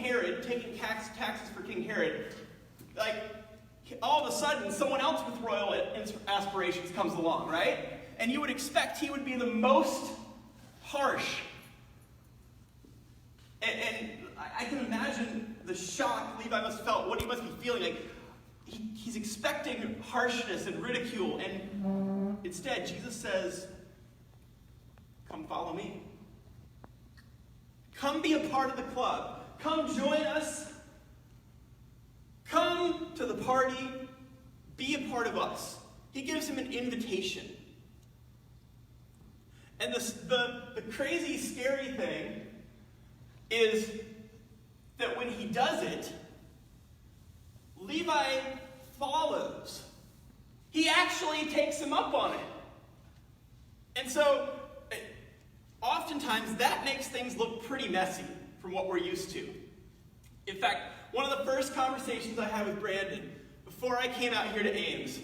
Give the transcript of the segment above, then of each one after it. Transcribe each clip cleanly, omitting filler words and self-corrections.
Herod, taking taxes for King Herod, like, all of a sudden, someone else with royal aspirations comes along, right? And you would expect he would be the most harsh. And I can imagine the shock Levi must have felt, what he must be feeling. Like, he's expecting harshness and ridicule, and instead, Jesus says, come follow me. Come be a part of the club. Come join us. Come to the party. Be a part of us. He gives him an invitation. And the crazy, scary thing is that when he does it, Levi follows. He actually takes him up on it. And so, oftentimes, that makes things look pretty messy from what we're used to. In fact, one of the first conversations I had with Brandon before I came out here to Ames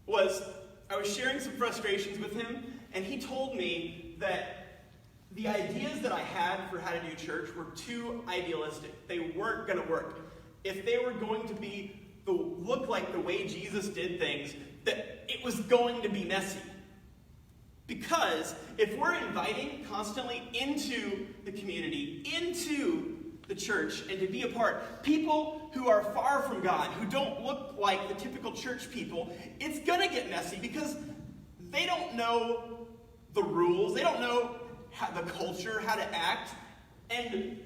was I was sharing some frustrations with him, and he told me that the ideas that I had for how to do church were too idealistic. They weren't going to work. If they were going to look like the way Jesus did things, that it was going to be messy. Because if we're inviting constantly into the community, into the church, and to be a part, people who are far from God, who don't look like the typical church people, it's going to get messy because they don't know the rules, they don't know the culture, how to act. And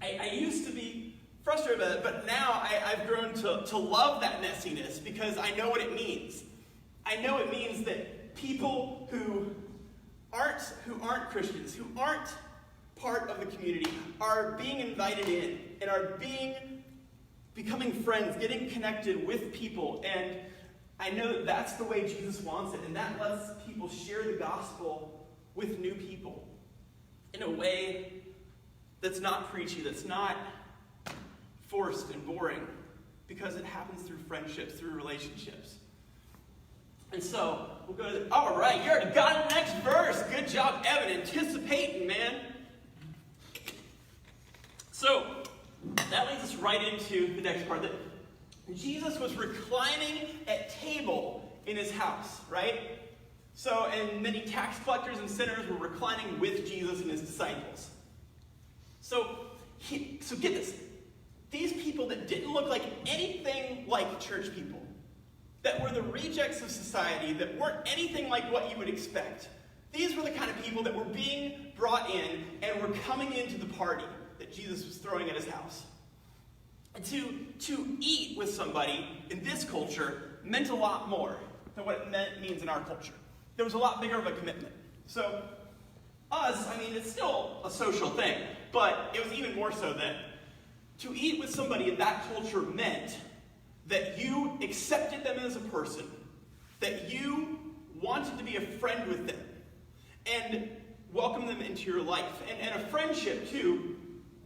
I used to be frustrated by that, but now I've grown to love that messiness because I know what it means. I know it means that people who aren't Christians, who aren't part of the community, are being invited in and are becoming friends, getting connected with people. And I know that that's the way Jesus wants it, and that lets people share the gospel with new people in a way that's not preachy, that's not forced and boring, because it happens through friendships, through relationships. And so, we'll go to all right, you already got the next verse. Good job, Evan, anticipating, man. So, that leads us right into the next part, that Jesus was reclining at table in his house, right? So, and many tax collectors and sinners were reclining with Jesus and his disciples. So get this. These people that didn't look like anything like church people, that were the rejects of society, that weren't anything like what you would expect, these were the kind of people that were being brought in and were coming into the party that Jesus was throwing at his house. And to eat with somebody in this culture meant a lot more than what it means in our culture. There was a lot bigger of a commitment. So us, it's still a social thing, but it was even more so then. To eat with somebody in that culture meant that you accepted them as a person, that you wanted to be a friend with them, and welcome them into your life. And a friendship, too,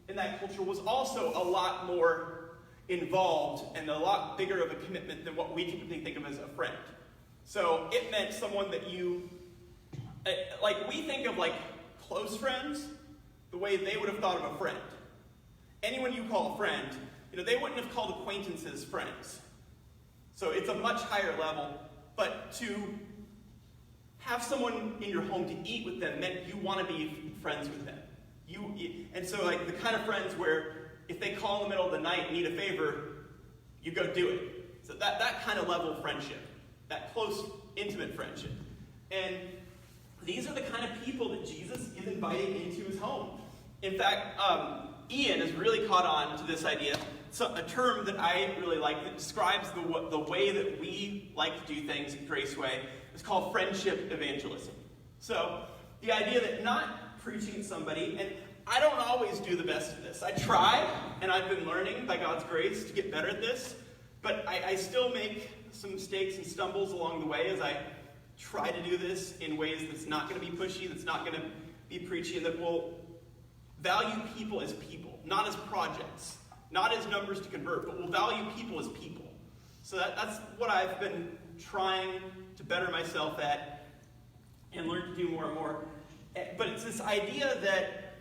in that culture was also a lot more involved and a lot bigger of a commitment than what we typically think of as a friend. So it meant someone that you, like we think of like close friends, the way they would have thought of a friend. Anyone you call a friend, they wouldn't have called acquaintances friends. So it's a much higher level, but to have someone in your home to eat with them meant you want to be friends with them. And so like the kind of friends where if they call in the middle of the night and need a favor, you go do it. So that kind of level of friendship, that close, intimate friendship. And these are the kind of people that Jesus is inviting into his home. In fact, Ian has really caught on to this idea. So a term that I really like that describes the way that we like to do things at GraceWay is called friendship evangelism. So the idea that not preaching at somebody, and I don't always do the best at this. I try, and I've been learning by God's grace to get better at this, but I still make some mistakes and stumbles along the way as I try to do this in ways that's not going to be pushy, that's not going to be preachy, and that will value people as people, not as projects, not as numbers to convert, but will value people as people. So that's what I've been trying to better myself at and learn to do more and more. But it's this idea that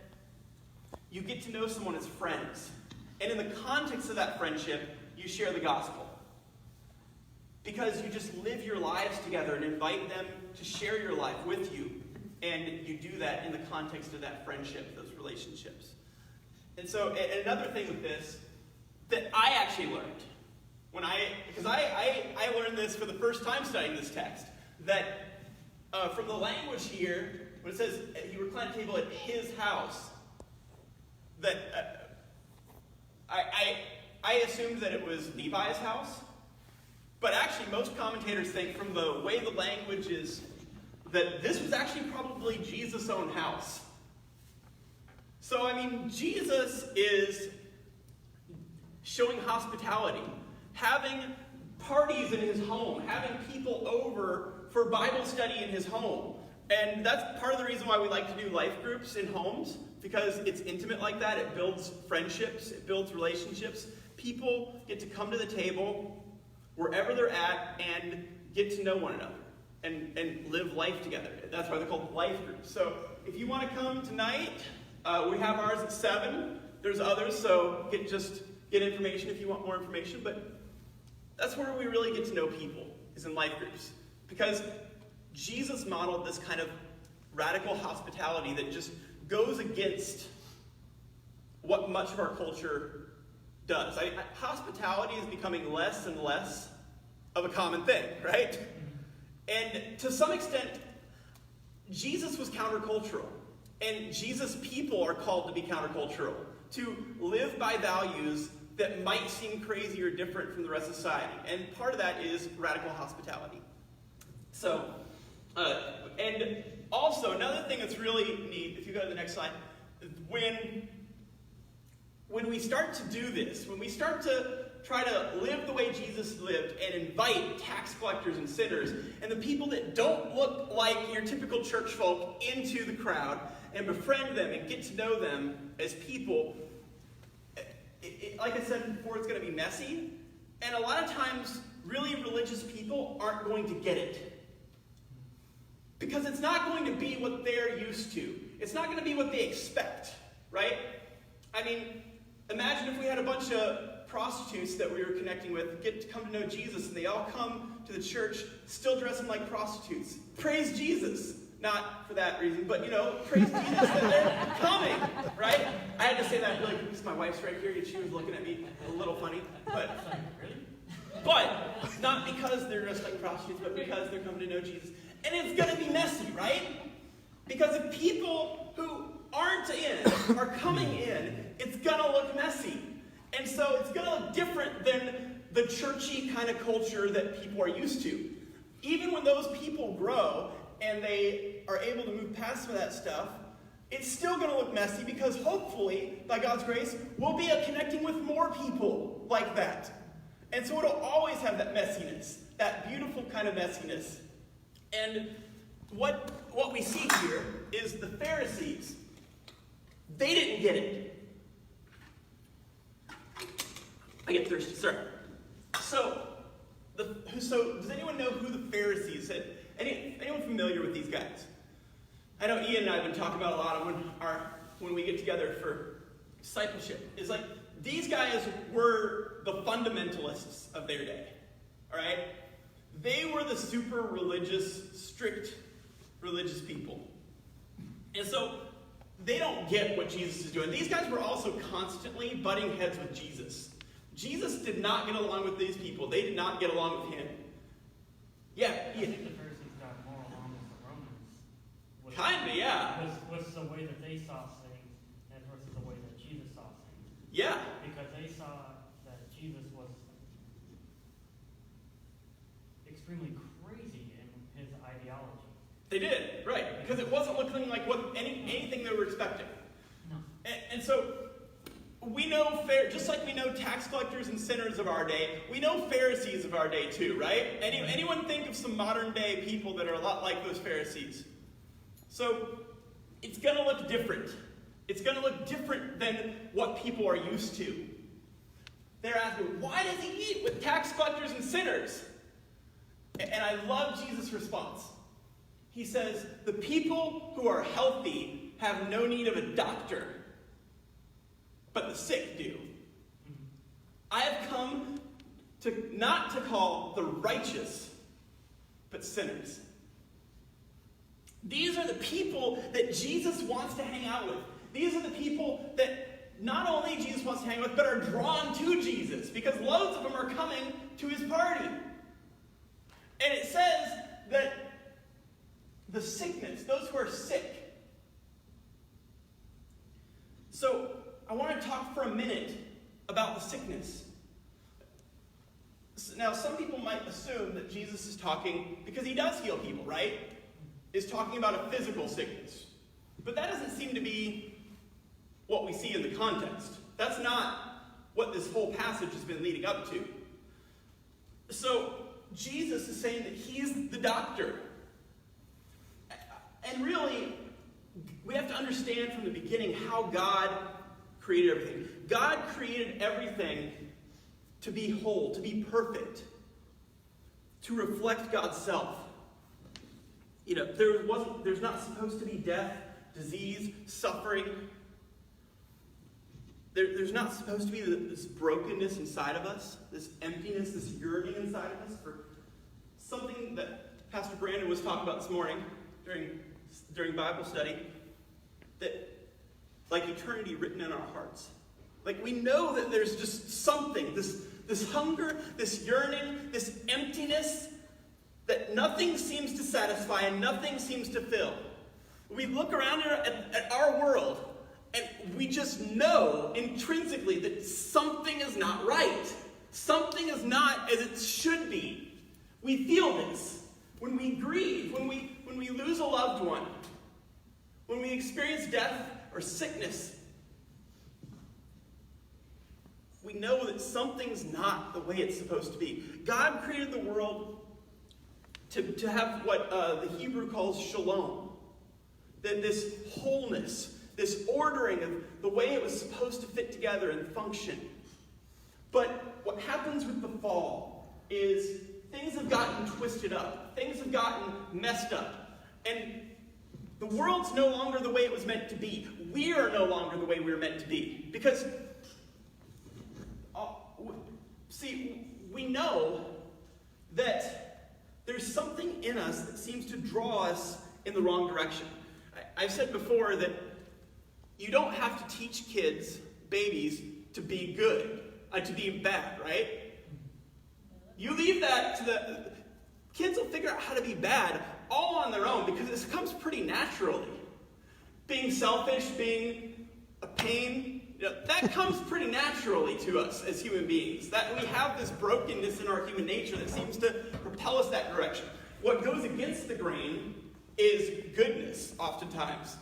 you get to know someone as friends. And in the context of that friendship, you share the gospel. Because you just live your lives together and invite them to share your life with you. And you do that in the context of that friendship, those relationships. And so, and another thing with this, that I actually learned, because I learned this for the first time studying this text, that from the language here, when it says he reclined at table at his house, that I assumed that it was Levi's house, but actually most commentators think from the way the language is that this was actually probably Jesus' own house. So, I mean, Jesus is showing hospitality, having parties in his home, having people over for Bible study in his home. And that's part of the reason why we like to do life groups in homes, because it's intimate like that. It builds friendships. It builds relationships. People get to come to the table wherever they're at and get to know one another and live life together. That's why they're called life groups. So if you want to come tonight, we have ours at 7. There's others, so get information if you want more information. But that's where we really get to know people, is in life groups. Because Jesus modeled this kind of radical hospitality that just goes against what much of our culture does. Hospitality is becoming less and less of a common thing, right? And to some extent, Jesus was countercultural. And Jesus' people are called to be countercultural, to live by values that might seem crazy or different from the rest of society. And part of that is radical hospitality. So, and also, another thing that's really neat, if you go to the next slide, when we start to do this, when we start to try to live the way Jesus lived and invite tax collectors and sinners and the people that don't look like your typical church folk into the crowd and befriend them and get to know them as people, like I said before, it's going to be messy. And a lot of times, really religious people aren't going to get it. Because it's not going to be what they're used to. It's not going to be what they expect, right? I mean, imagine if we had a bunch of prostitutes that we were connecting with get to come to know Jesus, and they all come to the church still dressing like prostitutes. Praise Jesus. Not for that reason, but, praise Jesus that they're coming, right? I had to say that really quick because my wife's right here, and she was looking at me a little funny. But not because they're dressed like prostitutes, but because they're coming to know Jesus. And it's going to be messy, right? Because if people who aren't in are coming in, it's going to look messy. And so it's going to look different than the churchy kind of culture that people are used to. Even when those people grow and they are able to move past some of that stuff, it's still going to look messy because hopefully, by God's grace, we'll be connecting with more people like that. And so it'll always have that messiness, that beautiful kind of messiness. And what we see here is the Pharisees. They didn't get it. I get thirsty, sorry. So does anyone know who the Pharisees are? Anyone familiar with these guys? I know Ian and I have been talking about a lot of when we get together for discipleship. It's like these guys were the fundamentalists of their day. All right? They were the super religious, strict religious people. And so they don't get what Jesus is doing. These guys were also constantly butting heads with Jesus. Jesus did not get along with these people. They did not get along with him. Yeah. I think the Pharisees got more along with the Romans. Kinda, yeah. Was the way that they saw things and versus the way that Jesus saw things. Yeah. Because they saw that Jesus was extremely crazy in his ideology. They did, right. Because it wasn't looking like anything they were expecting. No. And so we know, just like we know tax collectors and sinners of our day, we know Pharisees of our day too, right? Anyone think of some modern day people that are a lot like those Pharisees? So it's going to look different. It's going to look different than what people are used to. They're asking, why does he eat with tax collectors and sinners? And I love Jesus' response. He says, the people who are healthy have no need of a doctor, but the sick do. I have come not to call the righteous, but sinners. These are the people that Jesus wants to hang out with. These are the people that not only Jesus wants to hang with, but are drawn to Jesus, because loads of them are coming to his party. And it says that the sickness, those who are sick. So I want to talk for a minute about the sickness. Now, some people might assume that Jesus is talking, because he does heal people, right? Is talking about a physical sickness. But that doesn't seem to be what we see in the context. That's not what this whole passage has been leading up to. So, Jesus is saying that he's the doctor. And really, we have to understand from the beginning how God created everything. God created everything to be whole, to be perfect, to reflect God's self. There's not supposed to be death, disease, suffering. There's not supposed to be this brokenness inside of us, this emptiness, this yearning inside of us for something that Pastor Brandon was talking about this morning during Bible study, that like eternity written in our hearts. Like we know that there's just something, this hunger, this yearning, this emptiness that nothing seems to satisfy and nothing seems to fill. We look around at our world and we just know intrinsically that something is not right. Something is not as it should be. We feel this when we grieve, when we lose a loved one, when we experience death or sickness. We know that something's not the way it's supposed to be. God created the world to have what the Hebrew calls shalom. That this wholeness, this ordering of the way it was supposed to fit together and function. But what happens with the fall is things have gotten twisted up. Things have gotten messed up. And the world's no longer the way it was meant to be. We are no longer the way we were meant to be. Because, we know that there's something in us that seems to draw us in the wrong direction. I've said before that you don't have to teach kids, babies, to be good, to be bad, right? You leave that to the kids will figure out how to be bad all on their own because this comes pretty naturally. Being selfish, being a pain, that comes pretty naturally to us as human beings. That we have this brokenness in our human nature that seems to propel us that direction. What goes against the grain is goodness, oftentimes.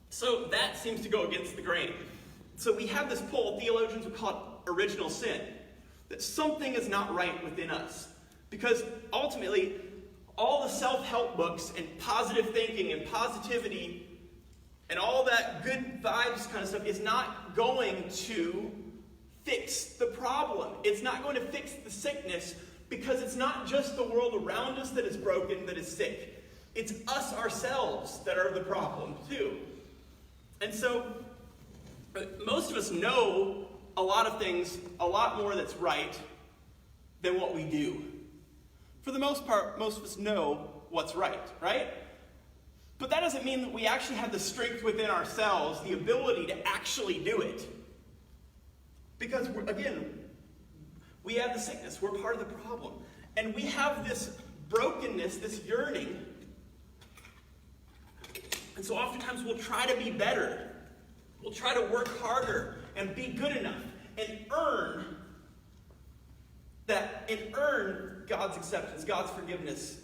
So that seems to go against the grain. So we have this pull, theologians would call it original sin, that something is not right within us. Because ultimately, all the self-help books and positive thinking and positivity and all that good vibes kind of stuff is not going to fix the problem. It's not going to fix the sickness because it's not just the world around us that is broken, that is sick. It's us ourselves that are the problem too. And so most of us know a lot of things, a lot more that's right than what we do. For the most part, most of us know what's right? But that doesn't mean that we actually have the strength within ourselves, the ability to actually do it. Because, again, we have the sickness. We're part of the problem. And we have this brokenness, this yearning. And so oftentimes we'll try to be better. We'll try to work harder and be good enough and earn that, and earn God's acceptance, God's forgiveness.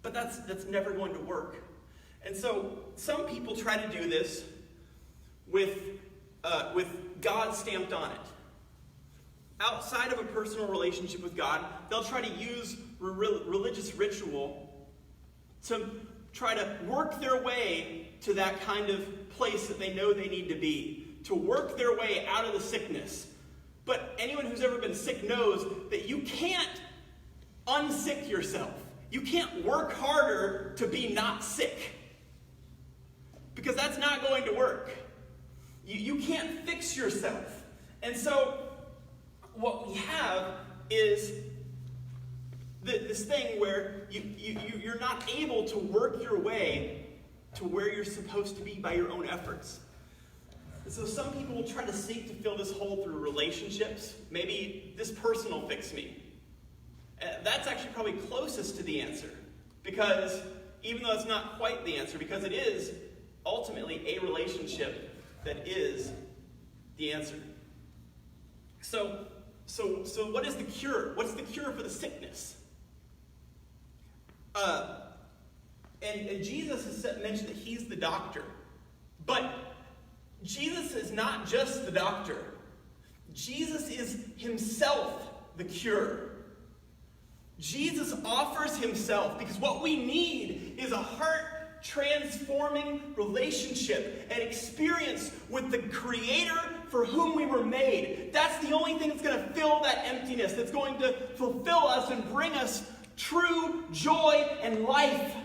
But that's never going to work. And so some people try to do this with God stamped on it. Outside of a personal relationship with God, they'll try to use religious ritual to try to work their way to that kind of place that they know they need to be, to work their way out of the sickness. But anyone who's ever been sick knows that you can't unsick yourself. You can't work harder to be not sick. Because that's not going to work. You can't fix yourself. And so what we have is this thing where you're not able to work your way to where you're supposed to be by your own efforts. And so some people will try to seek to fill this hole through relationships. Maybe this person will fix me. That's actually probably closest to the answer. Because even though it's not quite the answer, because it is ultimately a relationship that is the answer. So what is the cure? What's the cure for the sickness? And Jesus has mentioned that he's the doctor. But Jesus is not just the doctor. Jesus is himself the cure. Jesus offers himself because what we need is a heart-transforming relationship and experience with the Creator for whom we were made. That's the only thing that's going to fill that emptiness, that's going to fulfill us and bring us true joy and life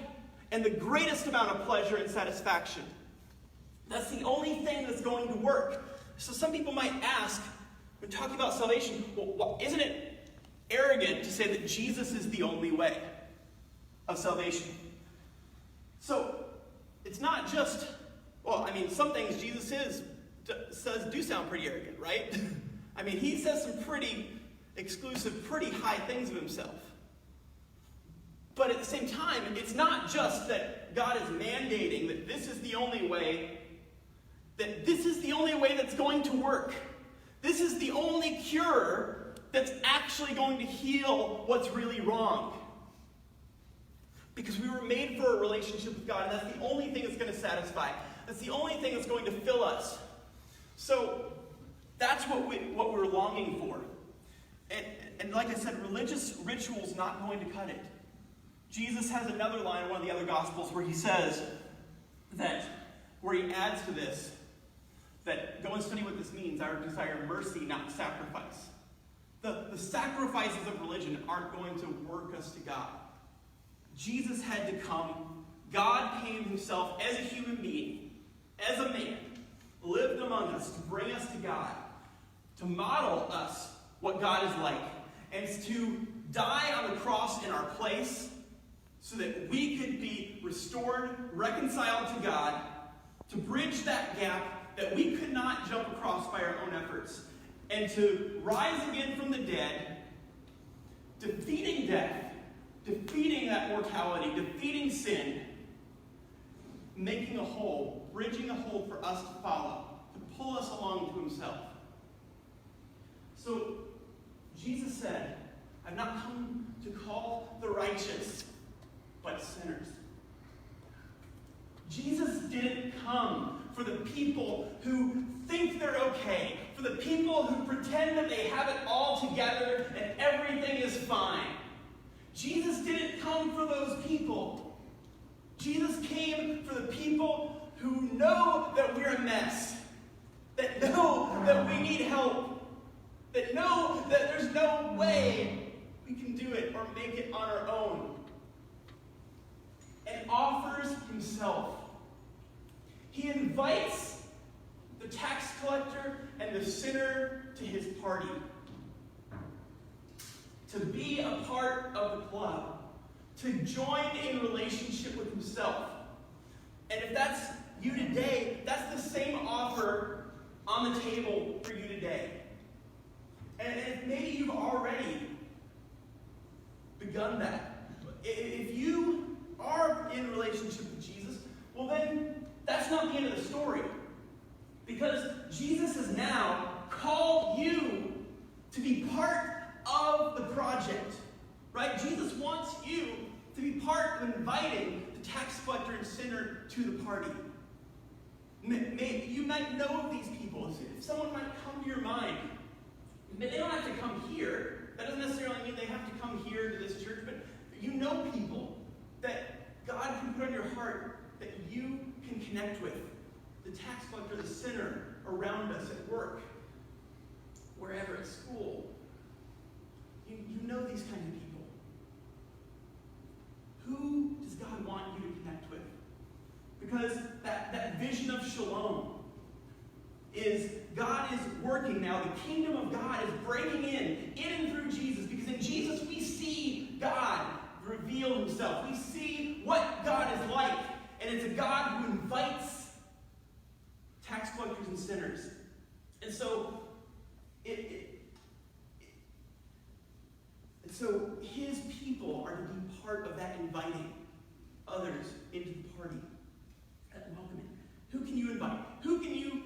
and the greatest amount of pleasure and satisfaction. That's the only thing that's going to work. So some people might ask, when talking about salvation, well, isn't it arrogant to say that Jesus is the only way of salvation? So it's not just, some things Jesus says do sound pretty arrogant, right? He says some pretty exclusive, pretty high things of himself. But at the same time, it's not just that God is mandating that this is the only way, that this is the only way that's going to work. This is the only cure that's actually going to heal what's really wrong. Because we were made for a relationship with God, and that's the only thing that's going to satisfy. That's the only thing that's going to fill us. So that's what we're longing for. And like I said, religious ritual's not going to cut it. Jesus has another line in one of the other Gospels where he says where he adds to this, that go and study what this means. I desire mercy, not sacrifice. The sacrifices of religion aren't going to work us to God. Jesus had to come. God came himself as a human being, as a man, lived among us to bring us to God, to model us what God is like, and to die on the cross in our place so that we could be restored, reconciled to God, to bridge that gap that we could not jump across by our own efforts, and to rise again from the dead, defeating death, defeating that mortality, defeating sin, making a hole, bridging a hole for us to follow, to pull us along to himself. So Jesus said, I've not come to call the righteous, but sinners. Jesus didn't come for the people who think they're okay, for the people who pretend that they have it all together and everything is fine. Jesus didn't come for those people. Jesus came for the people who know that we're a mess, that know that we need help, that know that there's no way we can do it or make it on our own, and offers himself. He invites the tax collector and the sinner to his party, to be a part of the club, to join in relationship with himself. And if that's you today, that's the same offer on the table for you today. And if maybe you've already begun that, if you are in relationship with Jesus, well then, that's not the end of the story. Because Jesus has now called you to be part of the project. Right? Jesus wants you to be part of inviting the tax collector and sinner to the party. You might know of these people. If someone might come to your mind, they don't have to come here. That doesn't necessarily mean they have to come here to this church, but you know people that God can put on your heart that you can connect with. The tax collector, the sinner around us at work, wherever, at school. You know these kind of people. Who does God want you to connect with? Because that vision of shalom is God is working now. The kingdom of God is breaking in and through Jesus. Because in Jesus we see God reveal himself. We see what God is like. And it's a God who invites tax collectors and sinners. And so, so his people are to be part of that inviting others into the party, that welcoming. Who can you invite? Who can you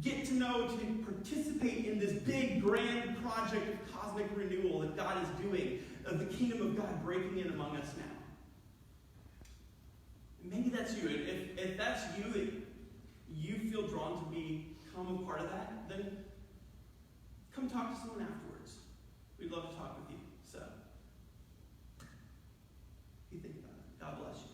get to know to participate in this big, grand project of cosmic renewal that God is doing, of the kingdom of God breaking in among us now? Maybe that's you. If that's you, that you feel drawn to become a part of that, then come talk to someone afterwards. We'd love to talk with you. So, you think about it. God bless you.